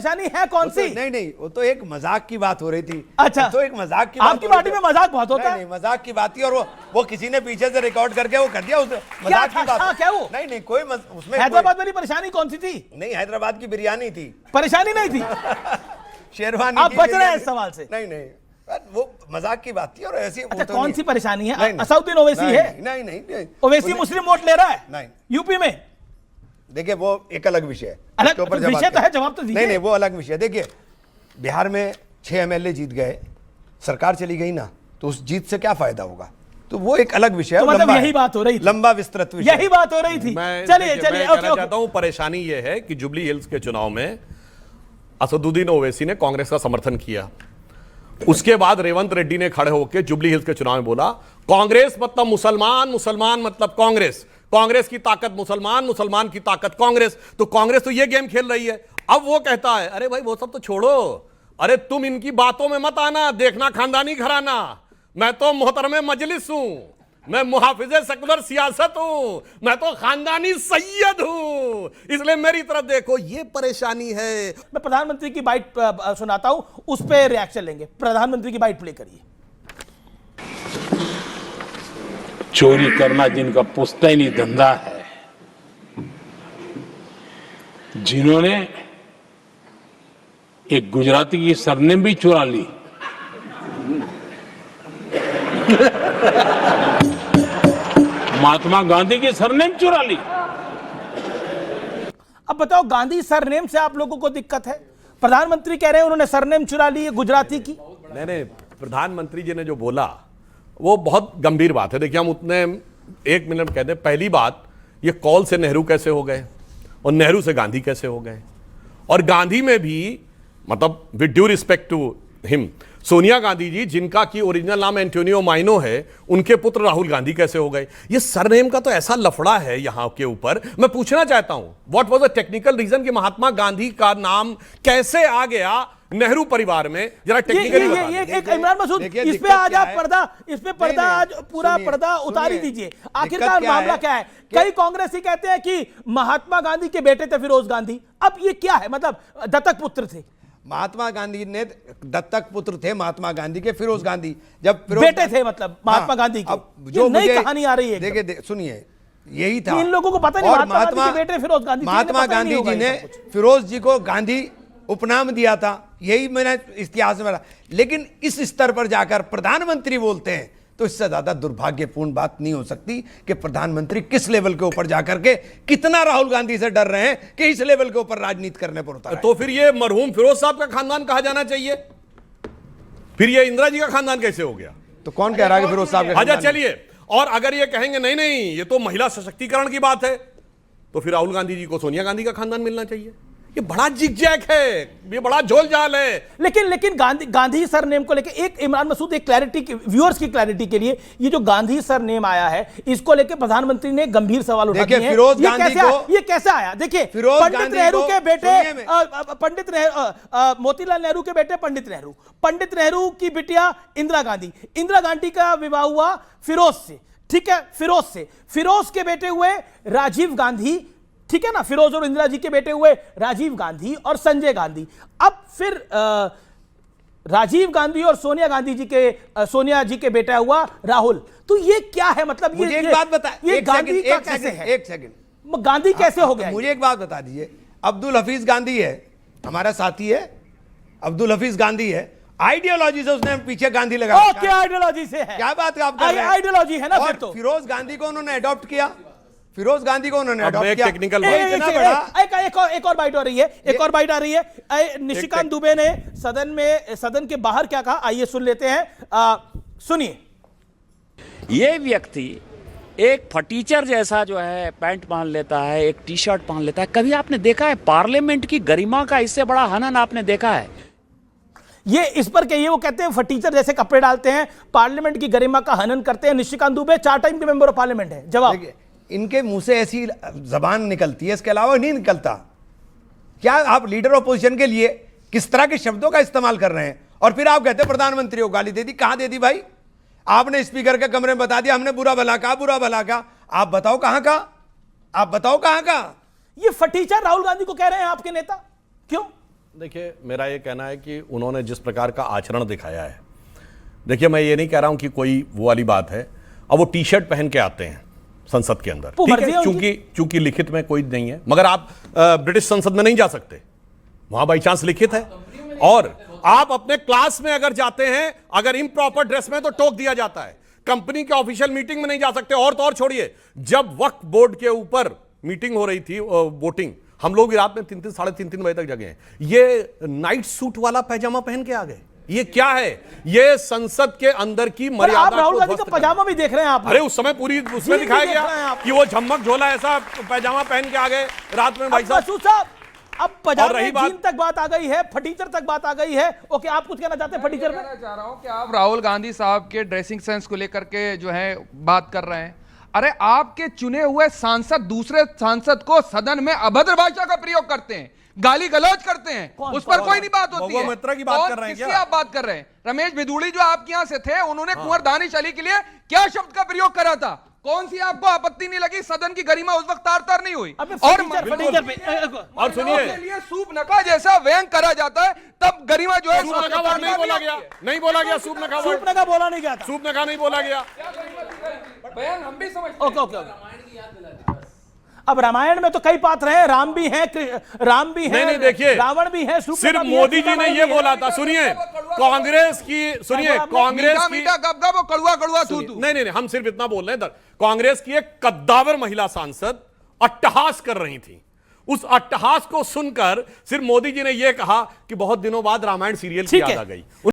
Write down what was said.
परेशानी है कौन सी? नहीं नहीं, वो तो एक मजाक की बात हो रही थी। अच्छा, तो एक मजाक की बात आपकी पार्टी में मजाक बहुत होता है। नहीं, मजाक की बात थी और वो किसी ने पीछे से रिकॉर्ड करके वो कर दिया उस मजाक की बात। क्या वो? नहीं कोई उसमें हैदराबाद वाली परेशानी कौन सी थी? नहीं, हैदराबाद की बिरयानी थी, परेशानी नहीं थी। शेरवानी। आप बच रहे हैं इस सवाल से। नहीं, वो मजाक की बात थी और ऐसी। अच्छा, कौन सी परेशानी है? असदुद्दीन ओवैसी है? नहीं, ओवैसी मुस्लिम वोट ले रहा है नहीं यूपी में। देखिए वो एक अलग विषय है, अलग विषय तो है, जवाब तो दीजिए। नहीं वो अलग विषय। देखिए बिहार में 6 MLA जीत गए, सरकार चली गई ना, तो उस जीत से क्या फायदा होगा? तो वो एक अलग विषय है। तो मतलब यही बात हो रही थी, लंबा विस्तृत विषय, यही बात हो रही थी। चलिए कहना चाहता हूं, परेशानी ये है कि जुबली हिल्स के चुनाव में असदुद्दीन ओवैसी ने कांग्रेस का समर्थन किया। उसके बाद रेवंत रेड्डी ने खड़े होकर जुबली हिल्स के चुनाव में बोला कांग्रेस मतलब मुसलमान, मुसलमान मतलब कांग्रेस, कांग्रेस की ताकत मुसलमान, मुसलमान की ताकत कांग्रेस। तो कांग्रेस तो ये गेम खेल रही है। अब वो कहता है अरे भाई वो सब तो छोड़ो, अरे तुम इनकी बातों में मत आना, देखना खानदानी घराना, मैं तो मोहतरमे मजलिस हूं, मैं मुहाफिजे सेकुलर सियासत हूं, मैं तो खानदानी सैयद हूं, इसलिए मेरी तरफ देखो। ये परेशानी है। मैं प्रधानमंत्री की बाइट सुनाता हूं, उस पर रिएक्शन लेंगे। प्रधानमंत्री की बाइट प्ले करिए। चोरी करना जिनका पुश्तैनी धंधा है, जिन्होंने एक गुजराती की सरनेम भी चुरा ली, महात्मा गांधी की सरनेम चुरा ली। अब बताओ, गांधी सरनेम से आप लोगों को दिक्कत है? प्रधानमंत्री कह रहे हैं उन्होंने सरनेम चुरा ली है गुजराती की। नहीं, प्रधानमंत्री जी ने जो बोला वो बहुत गंभीर बात है। देखिए हम उतने 1 मिनट में कहते हैं। पहली बात, ये कॉल से नेहरू कैसे हो गए और नेहरू से गांधी कैसे हो गए, और गांधी में भी मतलब with due respect to him, Sonia Gandhi ji जिनका की ओरिजिनल नाम एंटोनियो माइनो है, उनके पुत्र राहुल गांधी कैसे हो गए? ये सरनेम का तो ऐसा लफड़ा है यहां के ऊपर। मैं पूछना चाहता हूं what was the technical reason कि महात्मा गांधी का नाम कैसे आ गया नेहरू परिवार में? जरा टेक्निकली इमरान मसूद, इस पे आज आप पर्दा, इस पे पर्दा आज पूरा पर्दा उतारी दीजिए। आखिरकार मामला क्या है? कई कांग्रेसी कहते हैं कि महात्मा गांधी के बेटे थे फिरोज गांधी। अब ये क्या है? मतलब दत्तक पुत्र थे? महात्मा गांधी ने दत्तक पुत्र थे महात्मा गांधी के, फिरोज गांधी जब बेटे थे, मतलब महात्मा गांधी के। अब जो नई कहानी आ रही है। देखिए सुनिए, यही था। इन लोगों को पता नहीं महात्मा गांधी के बेटे फिरोज गांधी। महात्मा गांधी जी ने फिरोज जी को गांधी उपनाम दिया था, यही मैंने इतिहास में पढ़ा। लेकिन इस स्तर पर जाकर प्रधानमंत्री बोलते हैं, तो इससे ज्यादा दुर्भाग्यपूर्ण बात नहीं हो सकती कि प्रधानमंत्री किस लेवल के ऊपर जाकर के कितना राहुल गांधी से डर रहे हैं कि इस लेवल के ऊपर राजनीति करने पर उतर। तो फिर ये मरहूम फिरोज साहब का खानदान कहा जाना चाहिए, फिर ये इंदिरा जी का खानदान कैसे हो गया? तो कौन कह रहा है कि फिरोज साहब का? अच्छा चलिए, और अगर ये कहेंगे नहीं नहीं ये तो महिला सशक्तिकरण की बात है, तो फिर राहुल गांधी जी को सोनिया गांधी का खानदान मिलना चाहिए। ये बड़ा जिगजैग है, ये बड़ा झोलझाल है। लेकिन गांधी सरनेम को लेके एक इमरान मसूद, एक क्लैरिटी, व्यूअर्स की क्लैरिटी के लिए, ये जो गांधी सरनेम आया है इसको लेके प्रधानमंत्री ने गंभीर सवाल उठा दिए हैं। फिरोज गांधी को ये कैसे आया? देखिए, पंडित नेहरू के बेटे, मोतीलाल नेहरू के बेटे पंडित नेहरू की बिटिया इंदिरा गांधी का विवाह हुआ फिरोज से, ठीक है, फिरोज के बेटे हुए राजीव गांधी, ठीक है ना। फिरोज और इंदिरा जी के बेटे हुए राजीव गांधी और संजय गांधी। अब फिर राजीव गांधी और सोनिया जी के बेटा हुआ राहुल। तो ये क्या है? मतलब मुझे एक बात बता, ये गांधी का कैसे है? एक सेकंड, गांधी कैसे हो गया? मुझे एक बात बता दीजिए। अब्दुल हफीज गांधी है, हमारा साथी है, अब्दुल हफीज गांधी है, आइडियोलॉजी से उसने पीछे गांधी लगा। क्या आइडियोलॉजी से है? क्या बात आप कर रहे हैं? आइडियोलॉजी है ना। फिर तो फिरोज गांधी को उन्होंने अडॉप्ट किया, फिरोज गांधी को उन्होंने अडॉप्ट किया। टेक्निकल एक और बाइट आ रही है। निशिकांत दुबे ने सदन के बाहर क्या कहा, आइए सुन लेते हैं। सुनिए। ये व्यक्ति एक फटीचर जैसा जो है पैंट पहन लेता है, एक टी शर्ट पहन लेता है। कभी आपने देखा है पार्लियामेंट की गरिमा का इससे बड़ा हनन आपने देखा है? ये इस पर कहिए, वो कहते हैं फटीचर जैसे कपड़े डालते हैं, पार्लियामेंट की गरिमा का हनन करते हैं। निशिकांत दुबे 4 टाइम के मेंबर ऑफ पार्लियामेंट है। जवाब, इनके मुंह से ऐसी जबान निकलती है, इसके अलावा नहीं निकलता। क्या आप लीडर ऑपोजिशन के लिए किस तरह के शब्दों का इस्तेमाल कर रहे हैं? और फिर आप कहते हैं प्रधानमंत्री को गाली दे दी। कहां दे दी भाई? आपने स्पीकर के कमरे में बता दिया हमने बुरा भला कहा। आप बताओ कहां का? ये फटीचर राहुल गांधी को कह रहे हैं आपके नेता, क्यों? देखिए, मेरा ये कहना है कि उन्होंने जिस प्रकार का आचरण दिखाया है, देखिए मैं ये नहीं कह रहा हूं कि कोई वो वाली बात है। अब वो टी शर्ट पहन के आते हैं संसद के अंदर, वो ठीक मर्जी है, है उनकी। चूंकि लिखित में कोई नहीं है, मगर आप ब्रिटिश संसद में नहीं जा सकते, वहां बाई चांस लिखित है। और आप अपने क्लास में अगर जाते हैं, अगर इम्प्रॉपर ड्रेस में, तो टोक दिया जाता है। कंपनी के ऑफिशियल मीटिंग में नहीं जा सकते। और तो और छोड़िए, जब वक्फ बोर्ड के ऊपर मीटिंग हो रही थी, वोटिंग, हम लोग रात में 3-3 साढ़े 3-3 बजे तक जगे हैं, ये नाइट सूट वाला पैजामा पहन के आ गए। ये क्या है? ये संसद के अंदर की पर मर्यादा आप राहुल को गांधी का ध्वस्त करना। पजामा भी देख रहे हैं आप। अरे उस समय पूरी उसमें जी, दिखाया देख रहे हैं गया आप। कि वो झम्मक झोला ऐसा पैजामा पहन के आ गए रात में भाई साहब। मसूद साहब, अब पजामे रही बात- जीन तक बात आ गई है, फटीचर तक बात आ गई है। ओके, आप कुछ कहना चाहते हैं फटीचर में? कहना चाह रहा हूं कि आप राहुल गांधी साहब के ड्रेसिंग सेंस को लेकर के जो है बात कर रहे हैं। अरे आपके चुने हुए सांसद दूसरे सांसद को सदन में अभद्र भाषा का प्रयोग करते हैं, गाली गलौज करते हैं, उस पर कोई नहीं बात होती है। मित्रा की बात और कर रहे हैं किसकी क्या? आप बात कर रहे हैं? रमेश भिदुड़ी जो आपके यहां से थे, उन्होंने कुंवर दानिश अली के लिए क्या शब्द का प्रयोग करा था? कौन सी आपको आपत्ति नहीं लगी? सदन की गरिमा उस वक्त तार तार नहीं हुई। अबे और फटीचर पे और सुनिए, के लिए सूप नका जैसा व्यंग करा जाता है, तब गरिमा जो है सूप नका वर्ड नहीं बोला गया, नहीं बोला गया सूप नका वर्ड, सूपने का बोला नहीं गया था। सूप नका नहीं बोला गया। बयान हम भी समझते ओके ओके ओके। अब रामायण में तो कई पात्र हैं, राम भी हैं, राम भी हैं, नहीं देखिए, रावण भी है, सूर्पनखा सिर्फ भी है, मोदी जी ने सीतामाई ये भी है। बोला था। सुनिए, कांग्रेस की, सुनिए कांग्रेस मीठा की, मीठा गप गप और कड़वा कड़वा थू थू। नहीं, हम सिर्फ इतना बोल रहे हैं। कांग्रेस की एक कद्दावर महिला सांसद अट्टहास कर रही थी। उस अट्टहास को सुनकर सिर्फ मोदी जी ने यह कहा कि बहुत दिनों बाद रामायण सीरियल की ठीक याद है। आ गई।